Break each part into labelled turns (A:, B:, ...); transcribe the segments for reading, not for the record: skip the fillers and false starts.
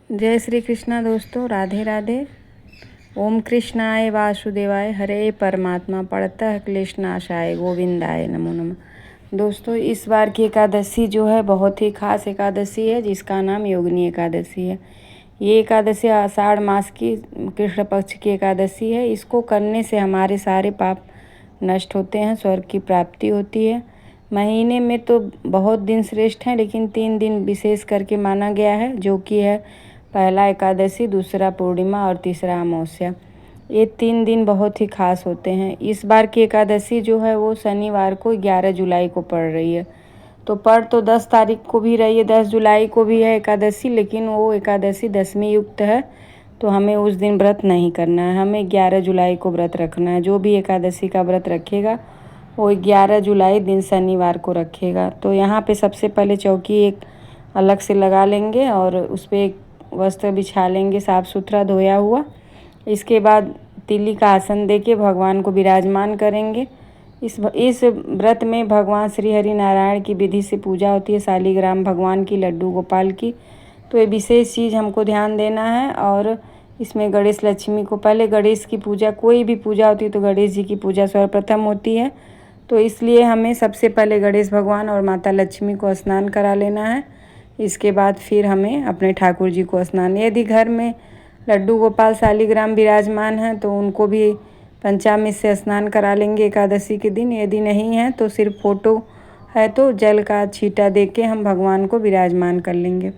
A: जय श्री कृष्णा दोस्तों, राधे राधे। ओम कृष्णाय वासुदेवाय हरे परमात्मा पढ़ता क्लेशनाशाय गोविंदाय नमो नमः। दोस्तों, इस बार की एकादशी जो है बहुत ही खास एकादशी है, जिसका नाम योगिनी एकादशी है। ये एकादशी आषाढ़ मास की कृष्ण पक्ष की एकादशी है। इसको करने से हमारे सारे पाप नष्ट होते हैं, स्वर्ग की प्राप्ति होती है। महीने में तो बहुत दिन श्रेष्ठ हैं, लेकिन 3 दिन विशेष करके माना गया है, जो कि है पहला एकादशी, दूसरा पूर्णिमा और तीसरा अमावस्या। ये 3 दिन बहुत ही खास होते हैं। इस बार की एकादशी जो है वो शनिवार को 11 जुलाई को पड़ रही है। तो पड़ तो 10 तारीख को भी रही है, 10 जुलाई को भी है एकादशी, लेकिन वो एकादशी दशमी युक्त है, तो हमें उस दिन व्रत नहीं करना है। हमें 11 जुलाई को व्रत रखना है। जो भी एकादशी का व्रत रखेगा वो 11 जुलाई दिन शनिवार को रखेगा। तो यहाँ पे सबसे पहले चौकी एक अलग से लगा लेंगे और उस पर एक वस्त्र बिछा लेंगे साफ़ सुथरा धोया हुआ। इसके बाद तिली का आसन देके भगवान को विराजमान करेंगे। इस व्रत में भगवान श्री हरि नारायण की विधि से पूजा होती है, शालिग्राम भगवान की, लड्डू गोपाल की। तो ये विशेष चीज़ हमको ध्यान देना है। और इसमें गणेश लक्ष्मी को, पहले गणेश की पूजा, कोई भी पूजा होती है तो गणेश जी की पूजा सर्वप्रथम होती है। तो इसलिए हमें सबसे पहले गणेश भगवान और माता लक्ष्मी को स्नान करा लेना है। इसके बाद फिर हमें अपने ठाकुर जी को स्नान, यदि घर में लड्डू गोपाल शालिग्राम विराजमान हैं तो उनको भी पंचामृत से स्नान करा लेंगे एकादशी के दिन। यदि नहीं है तो सिर्फ फोटो है तो जल का छींटा दे के हम भगवान को विराजमान कर लेंगे।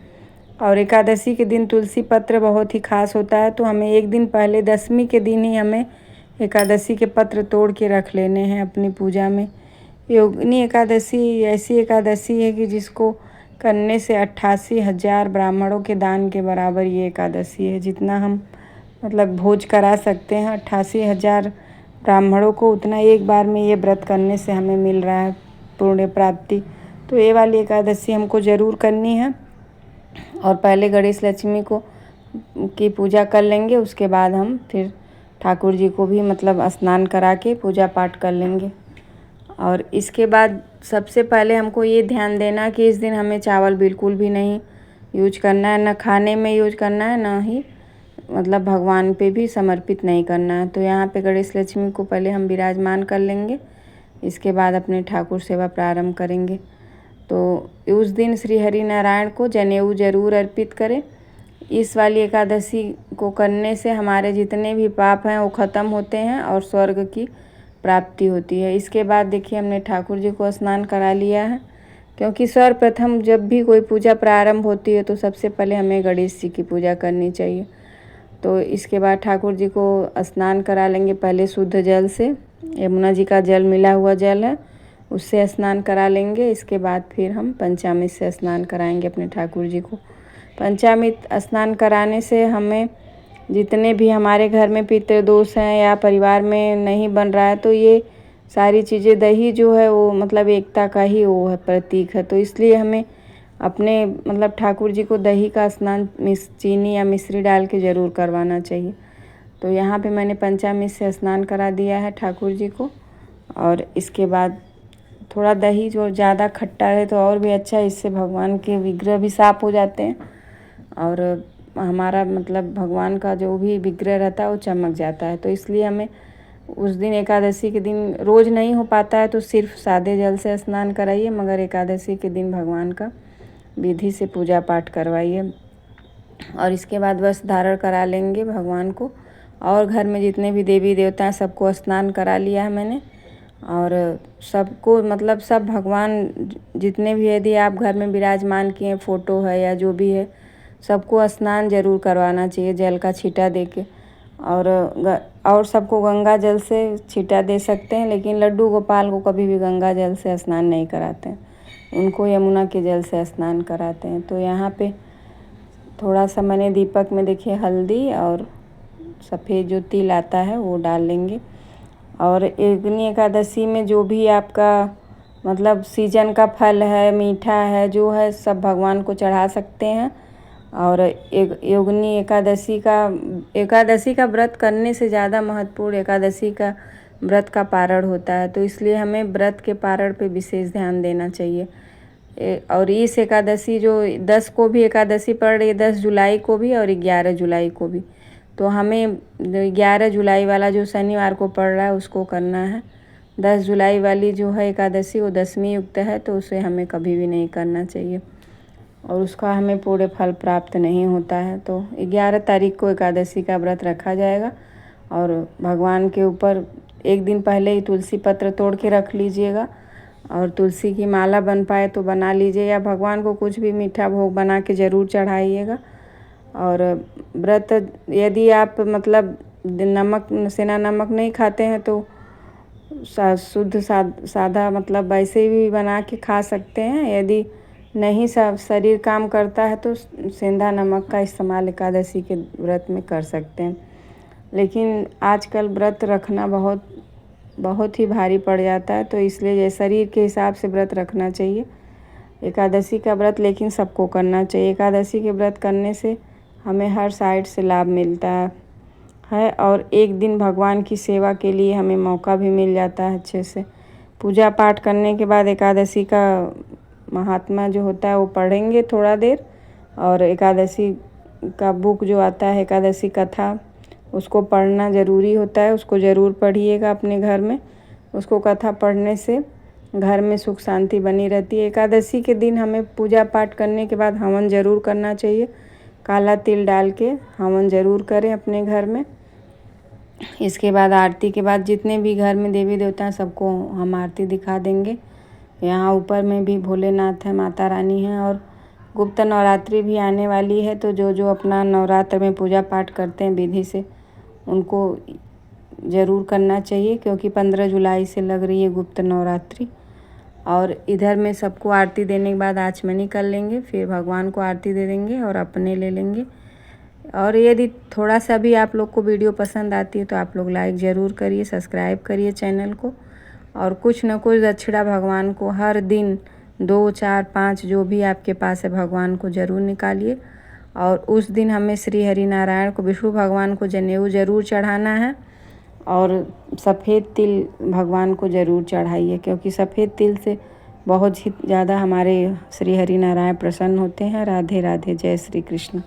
A: और एकादशी के दिन तुलसी पत्र बहुत ही खास होता है, तो हमें एक दिन पहले दशमी के दिन ही हमें एकादशी के पत्र तोड़ के रख लेने हैं अपनी पूजा में। योगिनी एकादशी ऐसी एकादशी है कि जिसको करने से 88,000 ब्राह्मणों के दान के बराबर ये एकादशी है। जितना हम मतलब भोज करा सकते हैं 88,000 ब्राह्मणों को, उतना एक बार में ये व्रत करने से हमें मिल रहा है पुण्य प्राप्ति। तो ये वाली एकादशी हमको ज़रूर करनी है। और पहले गणेश लक्ष्मी को की पूजा कर लेंगे, उसके बाद हम फिर ठाकुर जी को भी मतलब स्नान करा के पूजा पाठ कर लेंगे। और इसके बाद सबसे पहले हमको ये ध्यान देना कि इस दिन हमें चावल बिल्कुल भी नहीं यूज करना है, ना खाने में यूज करना है, ना ही मतलब भगवान पे भी समर्पित नहीं करना है। तो यहाँ पे गणेश लक्ष्मी को पहले हम विराजमान कर लेंगे, इसके बाद अपने ठाकुर सेवा प्रारंभ करेंगे। तो उस दिन श्री हरि नारायण को जनेऊ जरूर अर्पित करें। इस वाली एकादशी को करने से हमारे जितने भी पाप हैं वो ख़त्म होते हैं और स्वर्ग की प्राप्ति होती है। इसके बाद देखिए हमने ठाकुर जी को स्नान करा लिया है, क्योंकि सर्वप्रथम जब भी कोई पूजा प्रारंभ होती है तो सबसे पहले हमें गणेश जी की पूजा करनी चाहिए। तो इसके बाद ठाकुर जी को स्नान करा लेंगे पहले शुद्ध जल से, यमुना जी का जल मिला हुआ जल है, उससे स्नान करा लेंगे। इसके बाद फिर हम पंचामृत से स्नान कराएंगे अपने ठाकुर जी को। पंचामृत स्नान कराने से हमें जितने भी हमारे घर में पितृदोष हैं या परिवार में नहीं बन रहा है, तो ये सारी चीज़ें, दही जो है वो मतलब एकता का ही वो है, प्रतीक है। तो इसलिए हमें अपने मतलब ठाकुर जी को दही का स्नान चीनी या मिश्री डाल के ज़रूर करवाना चाहिए। तो यहाँ पे मैंने पंचामृत से स्नान करा दिया है ठाकुर जी को। और इसके बाद थोड़ा दही जो ज़्यादा खट्टा है तो और भी अच्छा है, इससे भगवान के विग्रह भी साफ हो जाते हैं और हमारा मतलब भगवान का जो भी विग्रह रहता है वो चमक जाता है। तो इसलिए हमें उस दिन एकादशी के दिन, रोज़ नहीं हो पाता है तो सिर्फ सादे जल से स्नान कराइए, मगर एकादशी के दिन भगवान का विधि से पूजा पाठ करवाइए। और इसके बाद वस्त्र धारण करा लेंगे भगवान को। और घर में जितने भी देवी देवता हैं सबको स्नान करा लिया है मैंने। और सबको मतलब सब भगवान जितने भी, यदि आप घर में विराजमान किए फ़ोटो है या जो भी है, सबको स्नान जरूर करवाना चाहिए जल का छींटा दे के। और सबको गंगा जल से छींटा दे सकते हैं, लेकिन लड्डू गोपाल को कभी भी गंगा जल से स्नान नहीं कराते हैं, उनको यमुना के जल से स्नान कराते हैं। तो यहाँ पे थोड़ा सा मैंने दीपक में देखिए हल्दी और सफ़ेद जो तिल आता है वो डाल लेंगे। और योगिनी एकादशी में जो भी आपका मतलब सीजन का फल है, मीठा है, जो है सब भगवान को चढ़ा सकते हैं। और एक योगिनी एकादशी का व्रत करने से ज़्यादा महत्वपूर्ण एकादशी का व्रत का पारण होता है। तो इसलिए हमें व्रत के पारण पे विशेष ध्यान देना चाहिए। और इस एकादशी जो 10 को भी एकादशी पड़ रही है, 10 जुलाई को भी और 11 जुलाई को भी। तो हमें 11 जुलाई वाला जो शनिवार को पड़ रहा है उसको करना है। 10 जुलाई वाली जो है एकादशी वो दशमी युक्त है, तो उसे हमें कभी भी नहीं करना चाहिए और उसका हमें पूरे फल प्राप्त नहीं होता है। तो 11 तारीख को एकादशी का व्रत रखा जाएगा और भगवान के ऊपर एक दिन पहले ही तुलसी पत्र तोड़ के रख लीजिएगा और तुलसी की माला बन पाए तो बना लीजिए, या भगवान को कुछ भी मीठा भोग बना के ज़रूर चढ़ाइएगा। और व्रत यदि आप मतलब नमक सेना नमक नहीं खाते हैं तो शुद्ध सादा मतलब वैसे भी बना के खा सकते हैं। यदि नहीं सब शरीर काम करता है तो सेंधा नमक का इस्तेमाल एकादशी के व्रत में कर सकते हैं। लेकिन आजकल व्रत रखना बहुत ही भारी पड़ जाता है, तो इसलिए शरीर के हिसाब से व्रत रखना चाहिए एकादशी का व्रत। लेकिन सबको करना चाहिए। एकादशी के व्रत करने से हमें हर साइड से लाभ मिलता है और एक दिन भगवान की सेवा के लिए हमें मौका भी मिल जाता है अच्छे से। पूजा पाठ करने के बाद एकादशी का महात्मा जो होता है वो पढ़ेंगे थोड़ा देर, और एकादशी का बुक जो आता है एकादशी कथा उसको पढ़ना ज़रूरी होता है। उसको ज़रूर पढ़िएगा अपने घर में। उसको कथा पढ़ने से घर में सुख शांति बनी रहती है। एकादशी के दिन हमें पूजा पाठ करने के बाद हवन ज़रूर करना चाहिए। काला तिल डाल के हवन ज़रूर करें अपने घर में। इसके बाद आरती के बाद जितने भी घर में देवी देवता हैं सबको हम आरती दिखा देंगे। यहाँ ऊपर में भी भोलेनाथ है, माता रानी है, और गुप्त नवरात्रि भी आने वाली है। तो जो अपना नवरात्र में पूजा पाठ करते हैं विधि से उनको ज़रूर करना चाहिए, क्योंकि 15 जुलाई से लग रही है गुप्त नवरात्रि। और इधर में सबको आरती देने के बाद आचमनी कर लेंगे, फिर भगवान को आरती दे देंगे और अपने ले लेंगे। और यदि थोड़ा सा भी आप लोग को वीडियो पसंद आती है तो आप लोग लाइक ज़रूर करिए, सब्सक्राइब करिए चैनल को, और कुछ न कुछ दक्षिणा भगवान को हर दिन 2, 4, 5 जो भी आपके पास है भगवान को ज़रूर निकालिए। और उस दिन हमें श्री हरि नारायण को, विष्णु भगवान को जनेऊ ज़रूर चढ़ाना है और सफ़ेद तिल भगवान को ज़रूर चढ़ाइए, क्योंकि सफ़ेद तिल से बहुत ही ज़्यादा हमारे श्री हरि नारायण प्रसन्न होते हैं। राधे राधे, जय श्री कृष्ण।